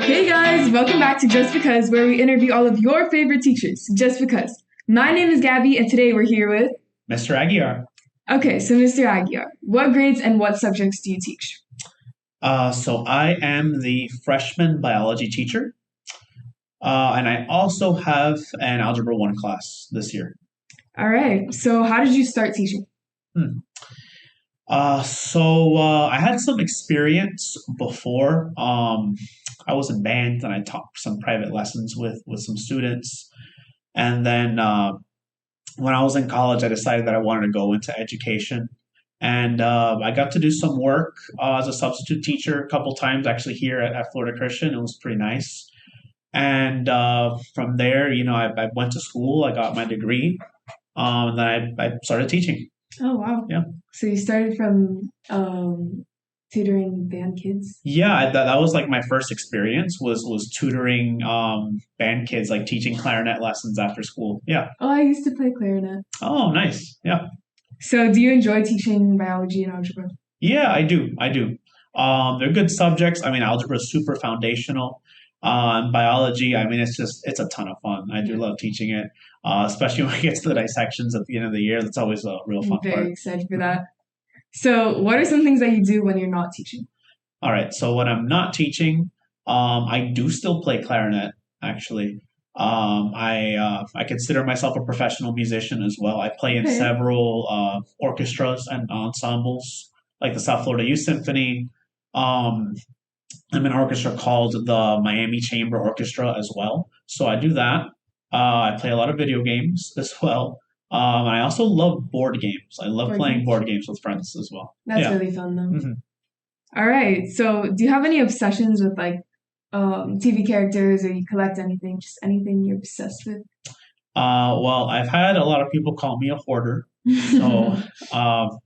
Hey guys, welcome back to Just Because, where we interview all of your favorite teachers, just because. My name is Gabby, and today we're here with. Mr. Aguiar. Okay, so Mr. Aguiar, what grades and what subjects do you teach? So I am the freshman biology teacher, and I also have an Algebra 1 class this year. All right, so how did you start teaching? Hmm. I had some experience before. I was in band and I taught some private lessons with some students. And then when I was in college, I decided that I wanted to go into education. And I got to do some work as a substitute teacher a couple times, actually, here at Florida Christian. It was pretty nice. And from there, I went to school, I got my degree, and then I started teaching. Oh, wow. Yeah. So you started from tutoring band kids? Yeah, that was like my first experience was tutoring band kids, like teaching clarinet lessons after school. Yeah. Oh, I used to play clarinet. Oh, nice. Yeah. So do you enjoy teaching biology and algebra? Yeah, I do. I do. They're good subjects. I mean, algebra is super foundational. Biology, I mean, it's a ton of fun. I do Yeah. love teaching it, especially when we get to the dissections at the end of the year. That's always a real I'm fun very part. excited for that. So what are some things that you do when you're not teaching? All right. So when I'm not teaching, I do still play clarinet. Actually, I consider myself a professional musician as well. I play in Okay. several orchestras and ensembles, like the South Florida Youth Symphony. Um, I'm in an orchestra called the Miami Chamber Orchestra as well. So I do that. I play a lot of video games as well. And I also love board games. I love Board playing games. board games with friends as well. That's Yeah. really fun though. hmm All right. So, do you have any obsessions with like TV characters, or you collect anything, just anything you're obsessed with? Well, I've had a lot of people call me a hoarder. So um,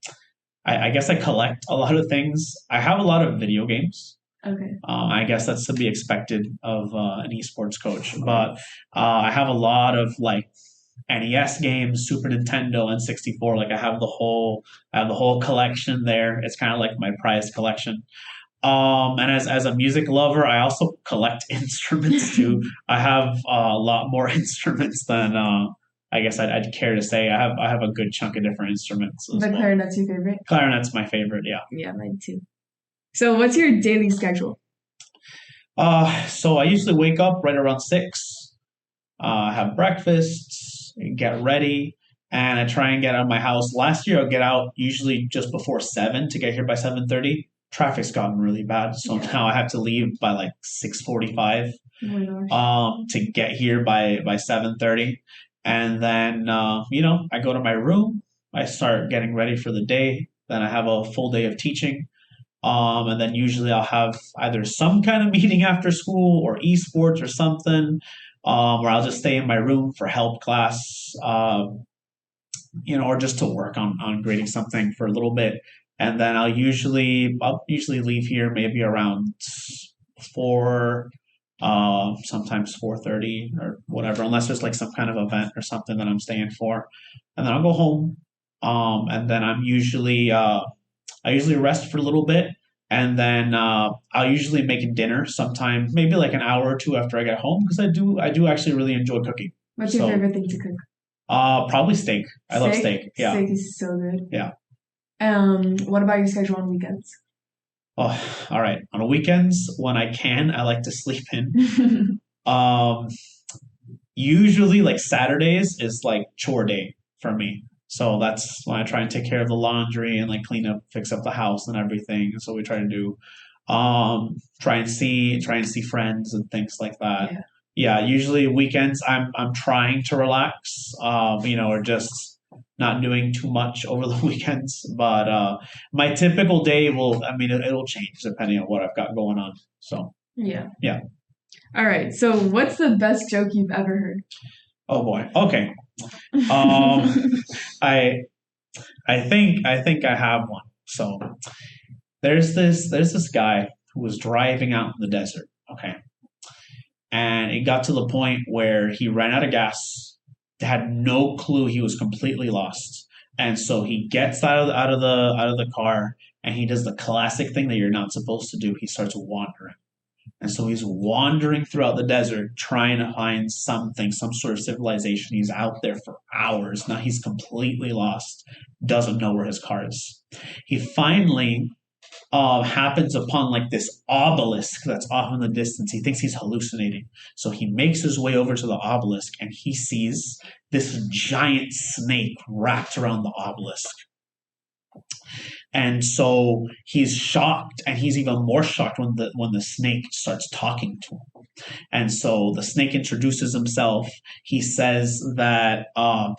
I guess I collect a lot of things. I have a lot of video games. Okay. I guess that's to be expected of an esports coach. But I have a lot of like NES games, Super Nintendo, N64. Like I have the whole collection there. It's kind of like my prized collection. And as a music lover, I also collect instruments too. I have a lot more instruments than I guess I'd care to say. I have a good chunk of different instruments as The well. clarinet's your favorite? Clarinet's my favorite. Yeah. Yeah, mine too. So, what's your daily schedule? So I usually wake up right around 6, have breakfast, get ready, and I try and get out of my house. Last year, I'll get out usually just before 7 to get here by 7:30. Traffic's gotten really bad, so Yeah. now I have to leave by like 6:45 Oh my gosh. to get here by 7:30. And then I go to my room, I start getting ready for the day. Then I have a full day of teaching. And then usually I'll have either some kind of meeting after school or esports or something, or I'll just stay in my room for help class, or just to work on grading something for a little bit. And then I'll usually leave here maybe around 4, sometimes 4:30 or whatever, unless there's like some kind of event or something that I'm staying for. And then I'll go home. And then I usually rest for a little bit, and then I'll usually make dinner sometime, maybe like an hour or two after I get home, because I do actually really enjoy cooking. What's your So favorite thing to cook? probably steak. I love Steak? steak. Yeah, Steak is so good. yeah. What about your schedule on weekends? Oh, all right. On the weekends, when I can, I like to sleep in. Um, Usually, like Saturdays is like chore day for me. So that's when I try and take care of the laundry and like clean up, fix up the house and everything. So we try to do, try and see friends and things like that. Yeah. Yeah, usually weekends I'm trying to relax, or just not doing too much over the weekends. But my typical day I mean, it'll change depending on what I've got going on. So Yeah. yeah. All right. So, what's the best joke you've ever heard? Oh boy. Okay. Um, I I think I have one. So there's this guy who was driving out in the desert. Okay, and it got to the point where he ran out of gas, had no clue, he was completely lost, and so he gets out of the car and he does the classic thing that you're not supposed to do. He starts wandering. And so he's wandering throughout the desert trying to find something, some sort of civilization. He's out there for hours. Now he's completely lost, doesn't know where his car is. He finally happens upon like this obelisk that's off in the distance. He thinks he's hallucinating. So he makes his way over to the obelisk and he sees this giant snake wrapped around the obelisk. And so he's shocked, and he's even more shocked when the snake starts talking to him. And so the snake introduces himself. He says that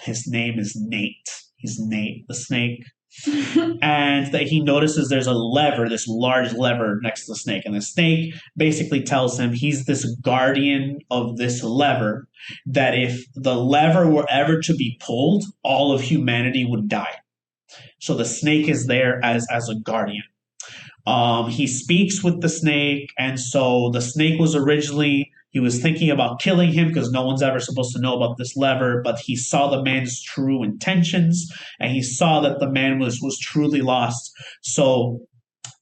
his name is Nate. He's Nate, the snake, and that he notices there's a lever, this large lever next to the snake. And the snake basically tells him he's this guardian of this lever, that if the lever were ever to be pulled, all of humanity would die. So the snake is there as a guardian. He speaks with the snake, and so the snake was originally, he was thinking about killing him because no one's ever supposed to know about this lever, but he saw the man's true intentions, and he saw that the man was truly lost. So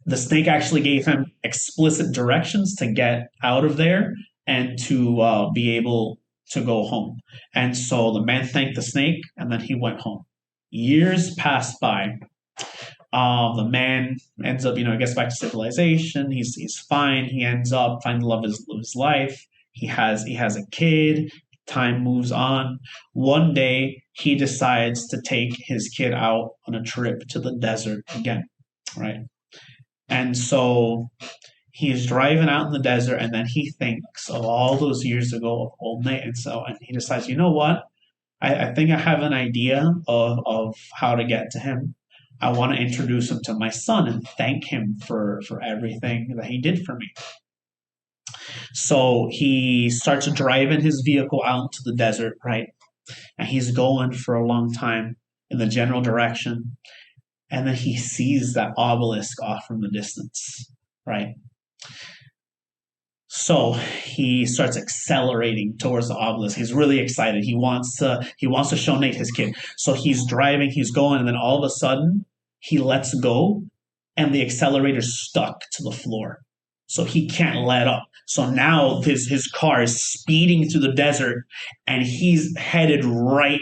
the snake actually gave him explicit directions to get out of there and to be able to go home. And so the man thanked the snake, and then he went home. Years passed by. The man ends up, gets back to civilization. He's fine. He ends up finding the love of his life. He has a kid. Time moves on. One day, he decides to take his kid out on a trip to the desert again, right? And so he's driving out in the desert, and then he thinks of all those years ago of old Nate, and he decides, you know what? I think I have an idea of how to get to him. I want to introduce him to my son and thank him for everything that he did for me. So he starts driving his vehicle out into the desert, right? And he's going for a long time in the general direction. And then he sees that obelisk off from the distance, right? So he starts accelerating towards the obelisk. He's really excited. He wants to show Nate his kid. So he's driving, he's going, and then all of a sudden he lets go, and the accelerator's stuck to the floor. So he can't let up. So now his car is speeding through the desert, and he's headed right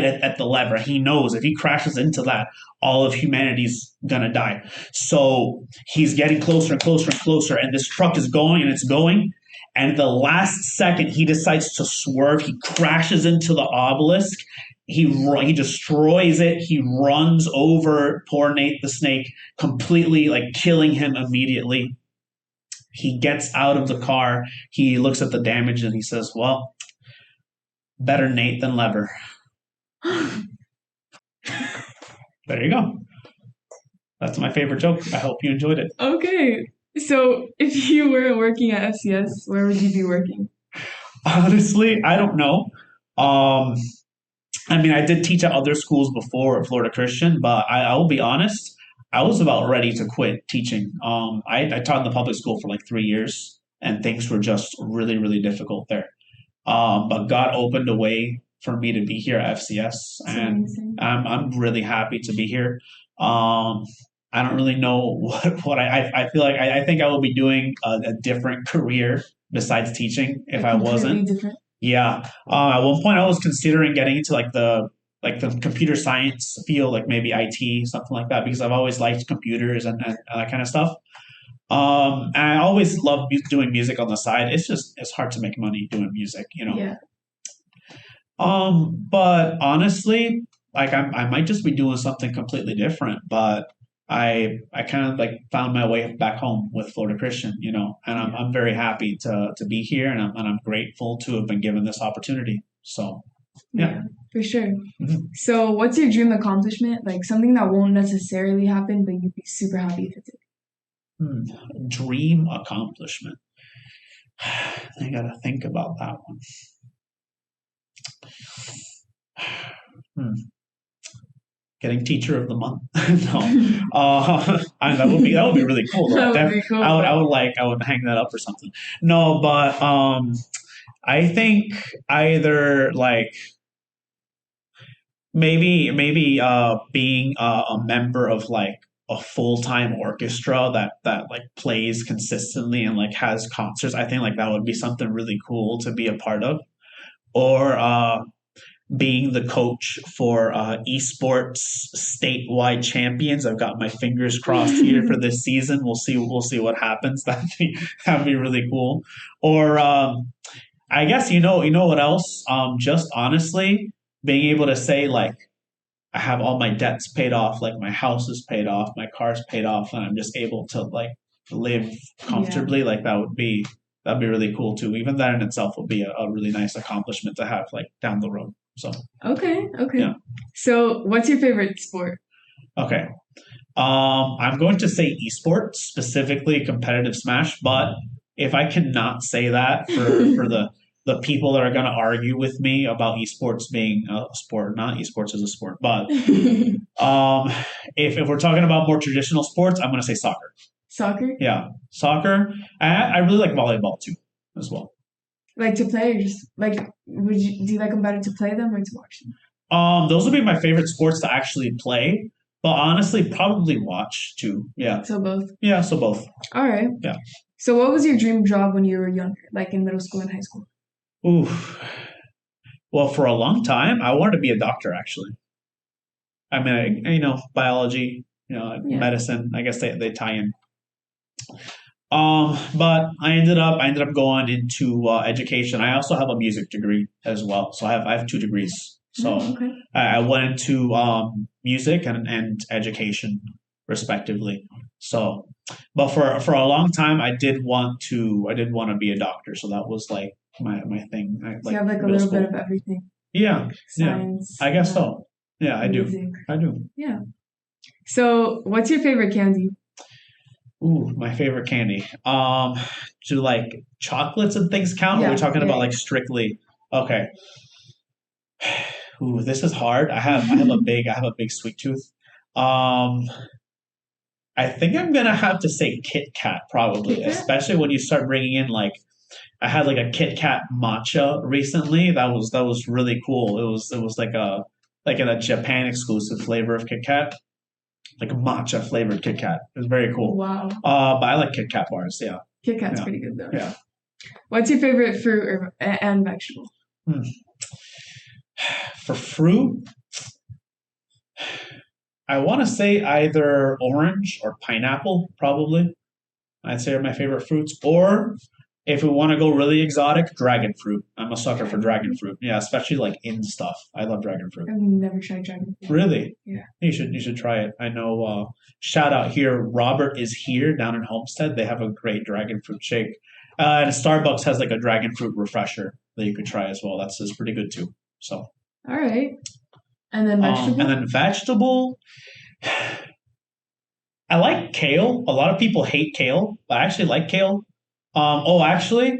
at the lever. He knows if he crashes into that, all of humanity's gonna die. So he's getting closer and closer and closer, and this truck is going and it's going. And the last second, he decides to swerve. He crashes into the obelisk. He destroys it. He runs over poor Nate the snake, completely like killing him immediately. He gets out of the car. He looks at the damage and he says, "Well, better Nate than lever." There you go. That's my favorite joke. I hope you enjoyed it. Okay. So if you weren't working at FCS, where would you be working? Honestly, I don't know. Um, I mean, I did teach at other schools before at Florida Christian, but I will be honest, I was about ready to quit teaching. I taught in the public school for like 3 years, and things were just really, really difficult there. But God opened a way for me to be here at FCS, It's and amazing. I'm really happy to be here. Um, I don't really know what I feel like. I think I will be doing a different career besides teaching if Like I completely wasn't. different. Yeah. At one point, I was considering getting into like the computer science field, like maybe IT, something like that, because I've always liked computers and that kind of stuff. And I always loved doing music on the side. It's hard to make money doing music. Yeah. But honestly, like I might just be doing something completely different. But I kind of like found my way back home with Florida Christian, and I'm Yeah. I'm very happy to be here, and I'm grateful to have been given this opportunity. So yeah. Yeah, for sure. Mhm. So what's your dream accomplishment? Like something that won't necessarily happen, but you'd be super happy if it did. Hmm. Dream accomplishment. I gotta think about that one. Hmm. Getting teacher of the month. No, that would be really cool though. That would be I cool. would I would like I would hang that up or something. No, but I think either like maybe being a member of like a full-time orchestra that like plays consistently and like has concerts. I think like that would be something really cool to be a part of. Or being the coach for esports statewide champions. I've got my fingers crossed here for this season. We'll see what happens. That'd be really cool. Or I guess you know what else? Just honestly being able to say like I have all my debts paid off, like my house is paid off, my car's paid off, and I'm just able to like live Yeah. comfortably. Like that'd be really cool too. Even that in itself would be a really nice accomplishment to have like down the road. So Okay, okay. yeah. So, what's your favorite sport? Okay. I'm going to say esports, specifically competitive Smash, but if I cannot say that for the people that are going to argue with me about esports being a sport, not esports as a sport, but um, if we're talking about more traditional sports, I'm going to say soccer. Soccer? Yeah, soccer. I really like volleyball too, as well. Like to play or just like do you like them better to play them or to watch them? Those would be my favorite sports to actually play, but honestly, probably watch too. Yeah, So both. yeah. So both. All right. Yeah. So what was your dream job when you were younger, like in middle school and high school? Ooh. Well, for a long time, I wanted to be a doctor. Actually, I mean, biology, Yeah. medicine. I guess they tie in. But I ended up going into education. I also have a music degree as well, so I have two degrees. So Mm, okay. I went into music and education, respectively. So, but for a long time, I did want to be a doctor. So that was like my thing, So you like have like a middle little bit school. of everything, Yeah, like yeah, science, I guess so. Yeah, I do. music. I do. Yeah. So what's your favorite candy? Ooh, my favorite candy. Do like chocolates and things count? Or are we Yeah, talking yeah, about like strictly? Okay. Ooh, this is hard. I have a big sweet tooth. Um, I think I'm gonna have to say Kit Kat Kit probably, Kat? especially when you start bringing in like I had like a Kit Kat matcha recently. That was really cool. It was like a Japan exclusive flavor of Kit Kat, like a matcha flavored Kit Kat. It was very cool. Wow. But I like Kit Kat bars. Yeah, Kit Kat's yeah, pretty good though. yeah. What's your favorite fruit and vegetable? Hmm. For fruit, I want to say either orange or pineapple, probably. I'd say are my favorite fruits. Or if we want to go really exotic, dragon fruit. I'm a sucker for Dragon dragon fruit? fruit. Yeah, especially like in stuff. I love dragon fruit. I've never tried dragon fruit. Really? Yeah. You should try it. I know shout out here, Robert is here down in Homestead. They have a great dragon fruit shake. And Starbucks has like a dragon fruit refresher that you could try as well. That's pretty good too. So All right. And then and vegetable? then vegetable, I like kale. A lot of people hate kale, but I actually like kale. Actually,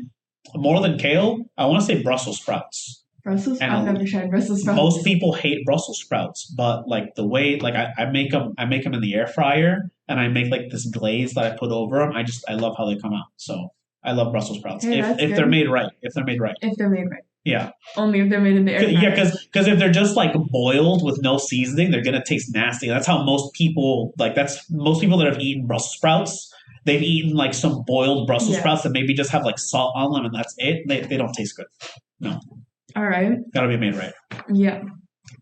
more than kale, I want to say Brussels sprouts. Brussels? And I've never tried Brussels most sprouts. people hate Brussels sprouts, but like the way, like I make them in the air fryer, and I make like this glaze that I put over them. I love how they come out. So I love Brussels sprouts Hey, if that's if they're good. made right. If they're made right, If they're made right. yeah. Only if they're made in the air Yeah, fryer. because if they're just like boiled with no seasoning, they're gonna taste nasty. That's how most people like. That's most people that have eaten Brussels sprouts. They've eaten like some boiled Brussels Yeah. sprouts that maybe just have like salt on them, and that's it. They don't taste good. No, All right. gotta be made right. Yeah.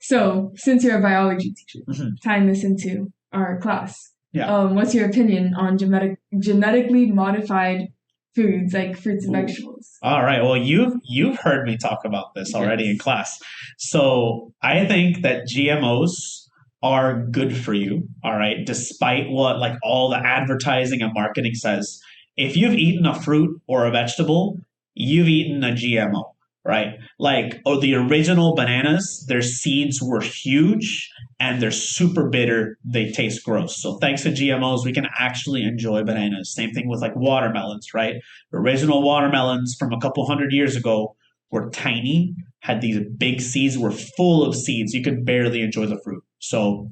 So, since you're a biology teacher, Hmm. tying this into our class, Yeah. what's your opinion on genetically modified foods like fruits and Ooh. vegetables? All right. Well, you've heard me talk about this already in Yes. class. So I think that GMOs are good for you. All right, despite what like all the advertising and marketing says. If you've eaten a fruit or a vegetable, you've eaten a GMO. Right? Like, or the original bananas, their seeds were huge and they're super bitter. They taste gross. So thanks to GMOs, we can actually enjoy bananas. Same thing with like watermelons, right? Original watermelons from a couple hundred years ago were tiny, had these big seeds, were full of seeds. You could barely enjoy the fruit. So,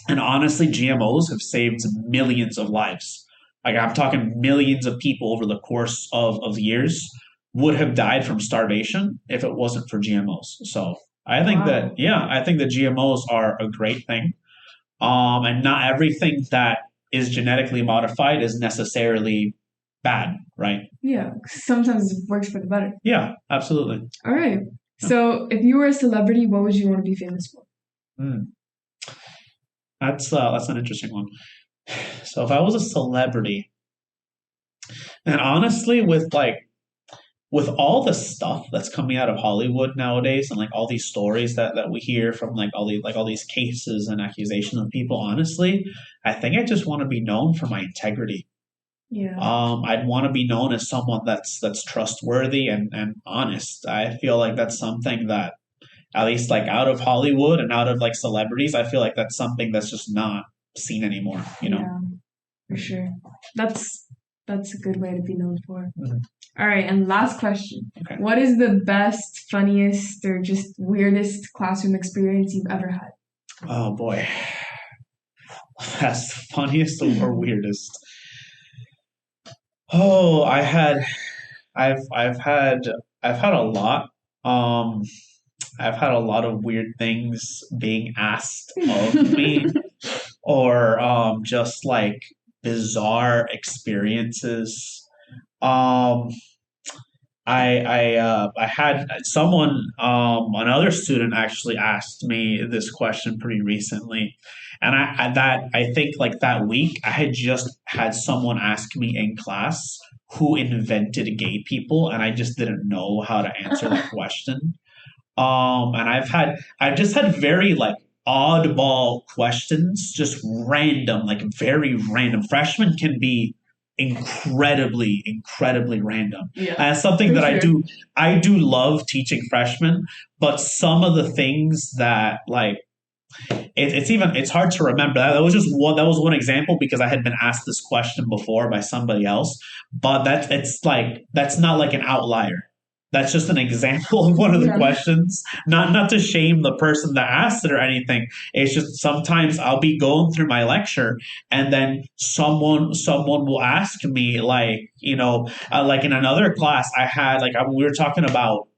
and honestly, GMOs have saved millions of lives. Like I'm talking millions of people over the course of years would have died from starvation if it wasn't for GMOs. So I think that, Wow. yeah, I think that GMOs are a great thing. And not everything that is genetically modified is necessarily bad, right? Yeah, sometimes it works for the better. Yeah, absolutely. All right. So, if you were a celebrity, what would you want to be famous for? Mm, that's an interesting one. So if I was a celebrity, and honestly, with all the stuff that's coming out of Hollywood nowadays, and like all these stories that we hear from like all these cases and accusations of people, honestly, I think I just want to be known for my integrity. Yeah. I'd want to be known as someone that's trustworthy and honest. I feel like that's something that at least like out of Hollywood and out of like celebrities, I feel like that's something that's just not seen anymore, you know? Yeah, for sure. That's that's a good way to be known for. Mhm. All right, and last question. Okay. What is the best, funniest, or just weirdest classroom experience you've ever had? Oh boy. That's the funniest or weirdest. Oh, I've had I've had a lot. Um I've had a lot of weird things being asked of me or just like bizarre experiences. Um I had someone another student actually asked me this question pretty recently, and I think like that week I had just had someone ask me in class who invented gay people, and I just didn't know how to answer that question. And I've just had very like oddball questions, just random, like very random. Freshmen can be incredibly random. Yeah, And it's something for that sure. I do love teaching freshmen, but some of the things that like it's hard to remember. That was one example because I had been asked this question before by somebody else, but that's not like an outlier. That's just an example of one of the Yeah. questions. Not to shame the person that asked it or anything. It's just sometimes I'll be going through my lecture and then someone will ask me like like in another class I had we were talking about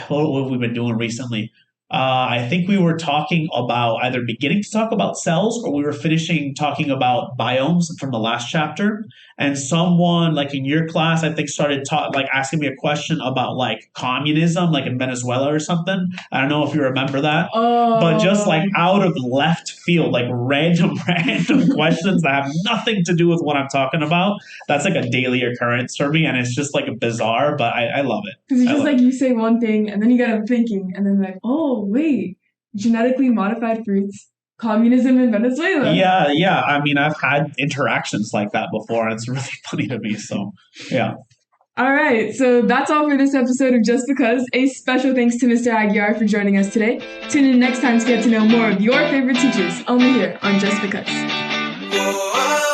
what have we been doing recently? I think we were talking about either beginning to talk about cells or we were finishing talking about biomes from the last chapter. And someone like in your class, I think started like asking me a question about like communism, like in Venezuela or something. I don't know if you remember that, but just Oh, like out of left field, like random, random questions that have nothing to do with what I'm talking about. That's like a daily occurrence for me, and it's just like bizarre, but I love it. because it's I just love like it. you say one thing and then you get them thinking, and then like, oh wait, genetically modified fruits, communism in Venezuela. Yeah, yeah. I mean, I've had interactions like that before, and it's really funny to me. So, yeah. All right, so that's all for this episode of Just Because. A special thanks to Mr. Aguiar for joining us today. Tune in next time to get to know more of your favorite teachers, only here on Just Because. Whoa.